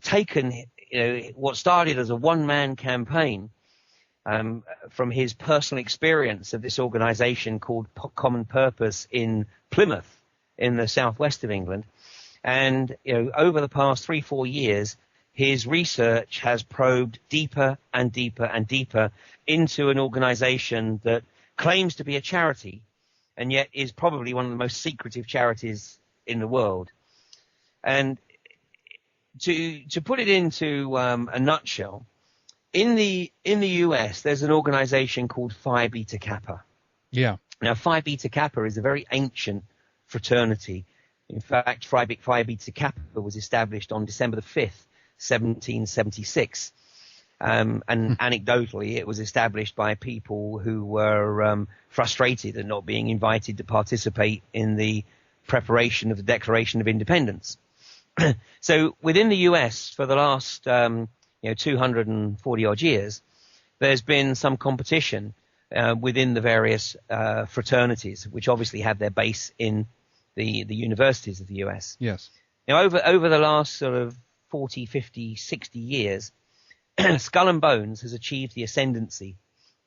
taken, what started as a one-man campaign from his personal experience of this organization called Common Purpose in Plymouth in the southwest of England. And, over the past 3-4 years, his research has probed deeper and deeper and deeper into an organization that claims to be a charity and yet is probably one of the most secretive charities in the world. And to put it into a nutshell, in the US, there's an organization called Phi Beta Kappa. Yeah. Now, Phi Beta Kappa is a very ancient fraternity. In fact, Phi Beta Kappa was established on December the 5th, 1776. And anecdotally, it was established by people who were frustrated at not being invited to participate in the preparation of the Declaration of Independence. So within the US for the last 240 odd years, there's been some competition within the various fraternities, which obviously have their base in the universities of the US. Yes. Now, over the last sort of 40, 50, 60 years, Skull and Bones has achieved the ascendancy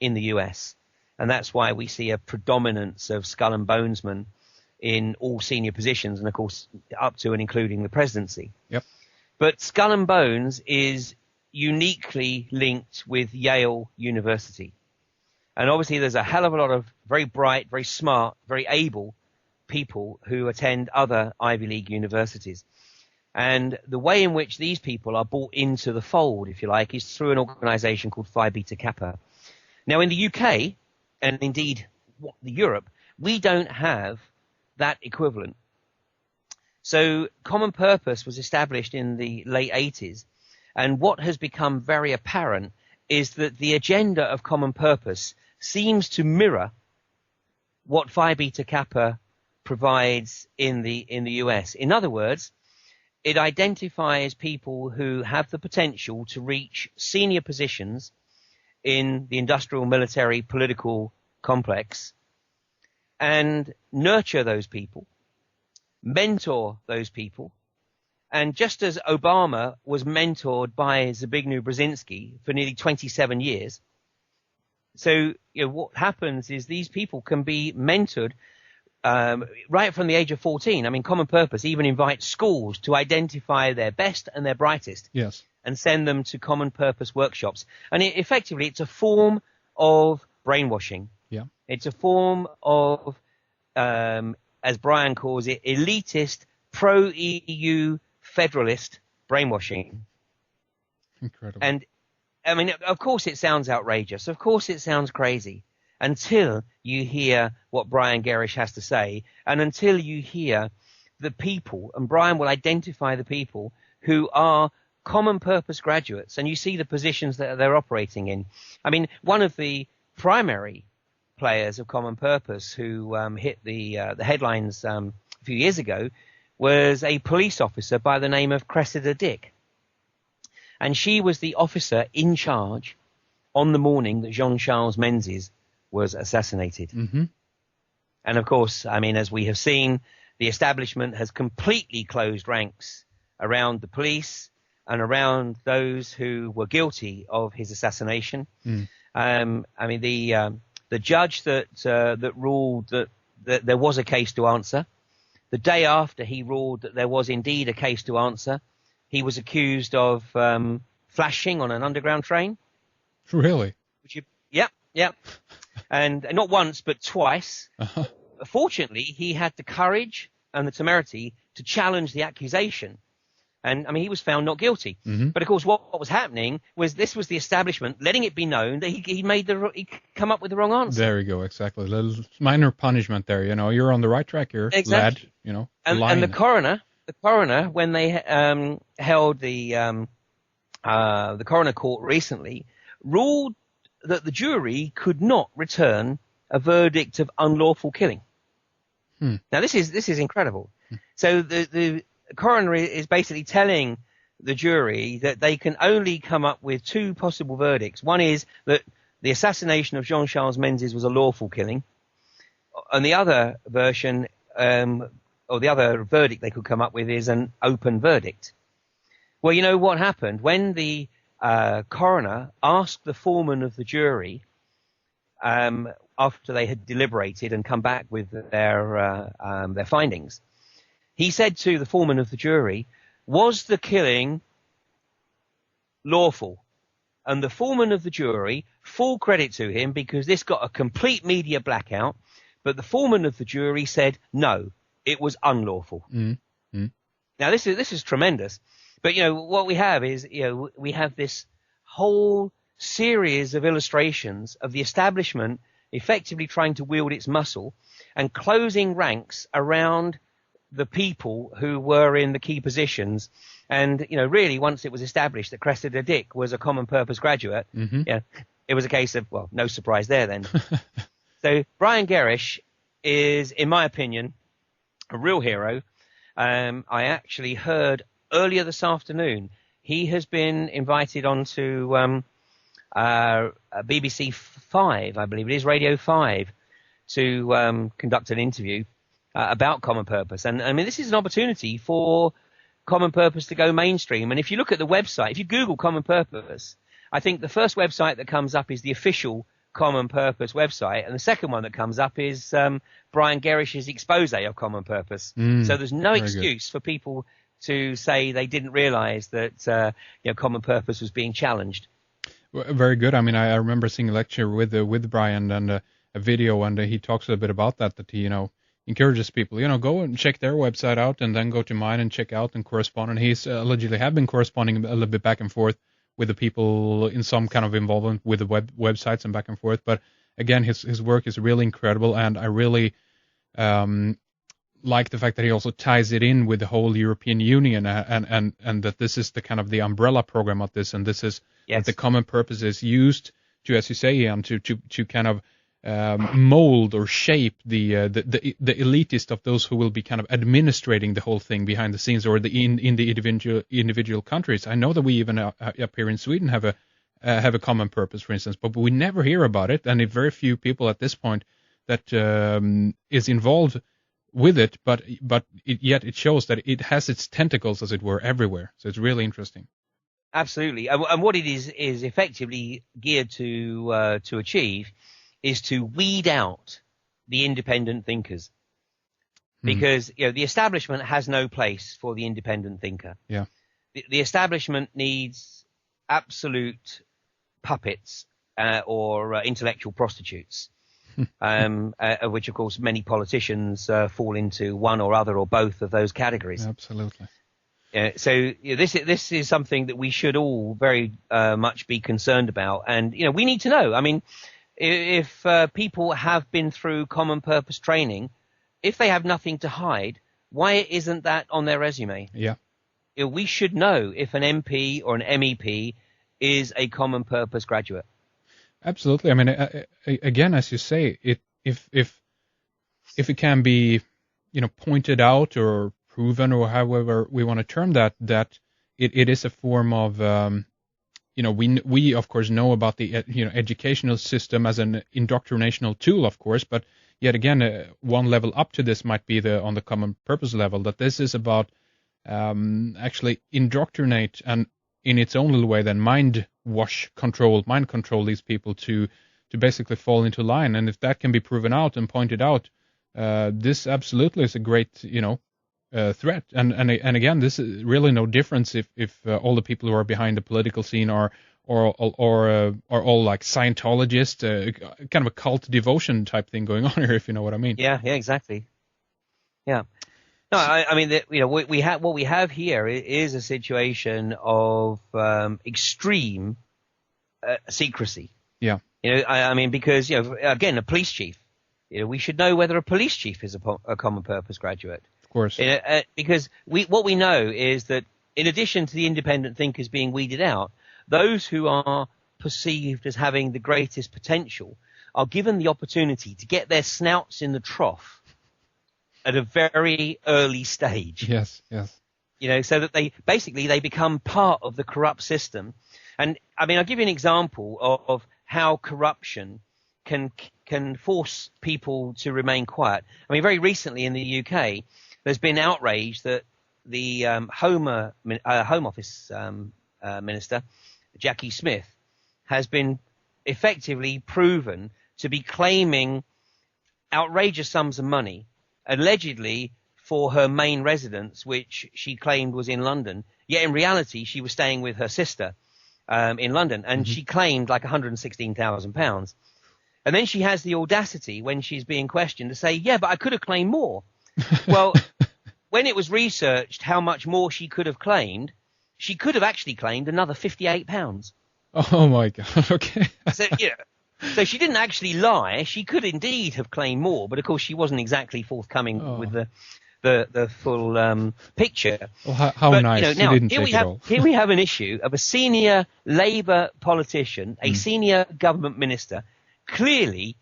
in the US. And that's why we see a predominance of Skull and Bonesmen in all senior positions, and of course up to and including the presidency. Yep. But Skull and Bones is uniquely linked with Yale University. And obviously there's a hell of a lot of very bright, very smart, very able people who attend other Ivy League universities. And the way in which these people are brought into the fold, if you like, is through an organization called Phi Beta Kappa. Now, in the UK, and indeed Europe, we don't have that equivalent. So Common Purpose was established in the late 80s. And what has become very apparent is that the agenda of Common Purpose seems to mirror what Phi Beta Kappa provides in the US. In other words, it identifies people who have the potential to reach senior positions in the industrial, military, political complex and nurture those people, mentor those people. And just as Obama was mentored by Zbigniew Brzezinski for nearly 27 years, so what happens is these people can be mentored right from the age of 14. I mean, Common Purpose even invites schools to identify their best and their brightest. Yes. And send them to Common Purpose workshops. And effectively, it's a form of brainwashing. Yeah. It's a form of, as Brian calls it, elitist, pro-EU, federalist brainwashing. Incredible. And, I mean, of course it sounds outrageous. Of course it sounds crazy. Until you hear what Brian Gerrish has to say, and until you hear the people, and Brian will identify the people who are Common Purpose graduates, and you see the positions that they're operating in. I mean, one of the primary players of Common Purpose who hit the headlines a few years ago was a police officer by the name of Cressida Dick. And she was the officer in charge on the morning that Jean-Charles Menzies was assassinated. Mm-hmm. And of course, I mean, as we have seen, the establishment has completely closed ranks around the police and around those who were guilty of his assassination. Mm. I mean, the judge that ruled that there was a case to answer, the day after he ruled that there was indeed a case to answer, he was accused of flashing on an underground train. Really? Yep. And not once, but twice. Uh-huh. Fortunately, he had the courage and the temerity to challenge the accusation. And, I mean, he was found not guilty. Mm-hmm. But, of course, what was happening was this was the establishment letting it be known that he come up with the wrong answer. There you go, exactly. A little minor punishment there, you're on the right track here, exactly. lad, And the coroner, when they held the coroner court recently, ruled that the jury could not return a verdict of unlawful killing. Now, this is incredible. So the coroner is basically telling the jury that they can only come up with two possible verdicts. One is that the assassination of Jean-Charles Menzies was a lawful killing, and the other version, or the other verdict they could come up with is an open verdict. Well, you know what happened when the coroner asked the foreman of the jury, after they had deliberated and come back with their findings. He said to the foreman of the jury, "Was the killing lawful?" And the foreman of the jury, full credit to him because this got a complete media blackout, but the foreman of the jury said, no, it was unlawful. Mm-hmm. Now, this is tremendous. But, you know, what we have is, you know, we have this whole series of illustrations of the establishment effectively trying to wield its muscle and closing ranks around the people who were in the key positions. And, you know, really, once it was established that Cressida Dick was a common purpose graduate, Mm-hmm. yeah, it was a case of, well, no surprise there then. So Brian Gerrish is, in my opinion, a real hero. I actually heard earlier this afternoon he has been invited onto BBC 5, I believe it is, Radio 5, to conduct an interview about common purpose. And I mean, this is an opportunity for common purpose to go mainstream. And if you look at the website, if you Google common purpose, I think the first website that comes up is the official common purpose website. And the second one that comes up is Brian Gerrish's expose of common purpose. So there's no excuse for people to say they didn't realize that you know, common purpose was being challenged. Very good. I mean, I remember seeing a lecture with Brian and a video, and he talks a bit about that he, you know, encourages people, you know, go and check their website out and then go to mine and check out and correspond. And he's allegedly have been corresponding a little bit back and forth with the people in some kind of involvement with the websites and back and forth. But again, his work is really incredible, and I really like the fact that he also ties it in with the whole European Union and that this is the kind of the umbrella program of this, and this is that the common purpose is used to, as you say, Ian, to kind of mold or shape the elitist of those who will be kind of administrating the whole thing behind the scenes, or in the individual countries. I know that we even up here in Sweden have a common purpose, for instance, but we never hear about it, and very few people at this point that is involved with it. But yet it shows that it has its tentacles, as it were, everywhere. So it's really interesting. Absolutely, and what it is effectively geared to achieve is to weed out the independent thinkers, because you know the establishment has no place for the independent thinker. Yeah, the establishment needs absolute puppets or intellectual prostitutes, of which of course many politicians fall into one or other or both of those categories. Absolutely. So you know, this is something that we should all very much be concerned about, and you know we need to know. I mean, if people have been through common purpose training, if they have nothing to hide, why isn't that on their resume? Yeah. You know, we should know if an MP or an MEP is a common purpose graduate. Absolutely. I mean, again, as you say, if it can be, you know, pointed out or proven, or however we want to term that it is a form of you know, we of course know about the educational system as an indoctrinational tool, of course, but yet again, one level up to this might be on the common purpose level, that this is about actually indoctrinate and in its own little way then mind control these people to basically fall into line. And if that can be proven out and pointed out, this absolutely is a great, you know, threat. And again, this is really no difference if all the people who are behind the political scene are all like Scientologists, kind of a cult devotion type thing going on here, if you know what I mean. Yeah, exactly. Yeah. No, I mean, you know, what we have here is a situation of extreme secrecy. Yeah. You know, I mean, because, you know, again, a police chief, you know, we should know whether a police chief is a common purpose graduate. Of course. Because what we know is that in addition to the independent thinkers being weeded out, those who are perceived as having the greatest potential are given the opportunity to get their snouts in the trough at a very early stage. Yes. You know, so that they become part of the corrupt system. And I mean, I'll give you an example of how corruption can force people to remain quiet. I mean, very recently in the UK, there's been outrage that the Home Office Minister, Jackie Smith, has been effectively proven to be claiming outrageous sums of money, allegedly for her main residence, which she claimed was in London. Yet in reality, she was staying with her sister in London, and she claimed like £116,000. And then she has the audacity, when she's being questioned, to say, yeah, but I could have claimed more. Well, when it was researched how much more she could have claimed, she could have actually claimed another £58. Oh my God. Okay. So, yeah. So she didn't actually lie. She could indeed have claimed more, but of course she wasn't exactly forthcoming with the full picture. Well, how but, nice. You know, now, she didn't take it all. Here we have an issue of a senior Labour politician, a senior government minister, clearly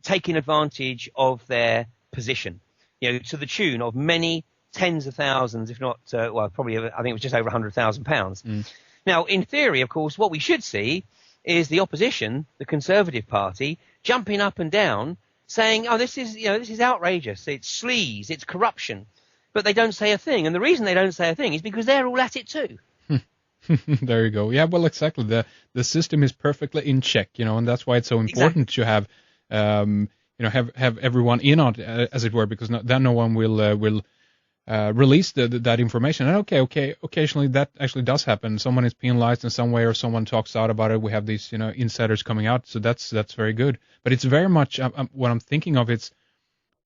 taking advantage of their position, you know, to the tune of many tens of thousands, if not, well, probably, I think it was just over £100,000. Now, in theory, of course, what we should see is the opposition, the Conservative Party, jumping up and down, saying, "Oh, this is outrageous. It's sleaze. It's corruption." But they don't say a thing, and the reason they don't say a thing is because they're all at it too. There you go. Yeah, well, exactly. The system is perfectly in check, you know, and that's why it's so important to have, have everyone in on it, as it were, because then no one will release that information. And okay, occasionally that actually does happen. Someone is penalized in some way, or someone talks out about it. We have these, insiders coming out, so that's very good. But it's very much what I'm thinking of. It's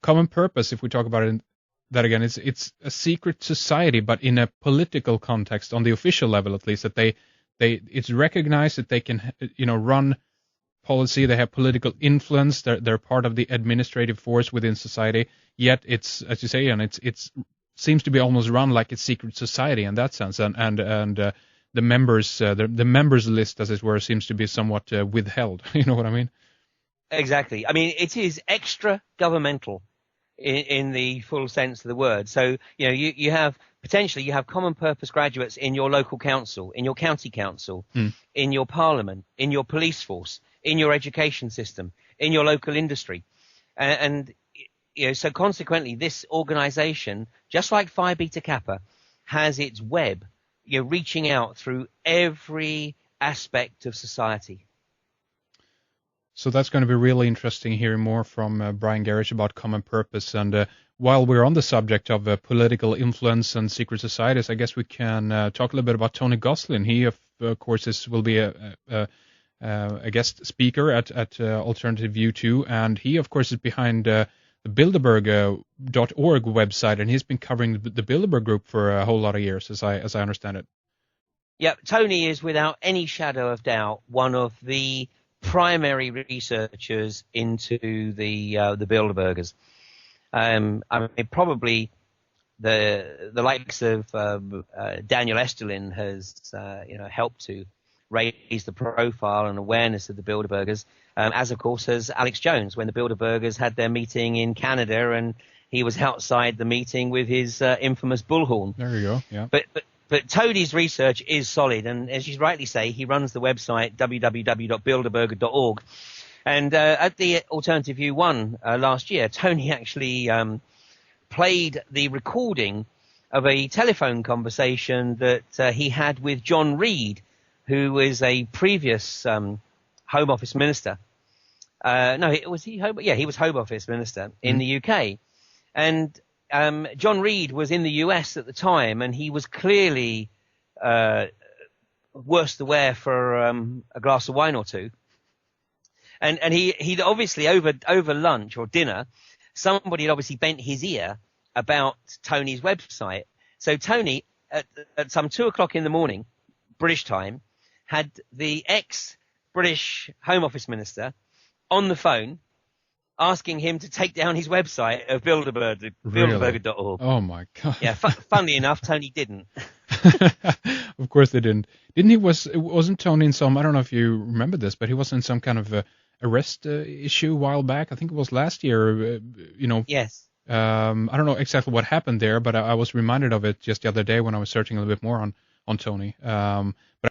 common purpose. If we talk about it, that again, it's a secret society, but in a political context, on the official level at least, that it's recognized that they can, run policy. They have political influence. They're part of the administrative force within society. Yet it's, as you say, and it's seems to be almost run like a secret society in that sense, and the members, the members list, as it were, seems to be somewhat withheld. You know what I mean? Exactly. I mean, it is extra governmental in the full sense of the word. So, you have common purpose graduates in your local council, in your county council, in your parliament, in your police force, in your education system, in your local industry. And so consequently, this organization, just like Phi Beta Kappa, has its web, reaching out through every aspect of society. So that's going to be really interesting hearing more from Brian Gerrish about common purpose. And while we're on the subject of political influence and secret societies, I guess we can talk a little bit about Tony Goslin. He, of course, will be a guest speaker at Alternative View 2, and he, of course, is behind the Bilderberg.org website, and he's been covering the Bilderberg group for a whole lot of years, as I understand it. Yeah, Tony is without any shadow of doubt one of the primary researchers into the Bilderbergers. I mean, probably the likes of Daniel Esterlin has helped to raise the profile and awareness of the Bilderbergers, as of course has Alex Jones, when the Bilderbergers had their meeting in Canada and he was outside the meeting with his infamous bullhorn. There you go. Yeah. But Tony's research is solid, and as you rightly say, he runs the website www.bilderberger.org. And at the Alternative View 1 last year, Tony actually played the recording of a telephone conversation that he had with John Reid, who was a previous Home Office minister. He was Home Office minister in the UK. And John Reid was in the US at the time, and he was clearly worse the wear for a glass of wine or two. And he'd obviously over lunch or dinner, somebody had obviously bent his ear about Tony's website. So Tony, at some 2:00 in the morning, British time, had the ex-British Home Office minister on the phone, asking him to take down his website of Bilderberger.org. Oh my God. Yeah, funnily enough, Tony didn't. Of course they didn't. Wasn't Tony in some, I don't know if you remember this, but he was in some kind of arrest issue a while back. I think it was last year, Yes. I don't know exactly what happened there, but I was reminded of it just the other day when I was searching a little bit more on Tony. But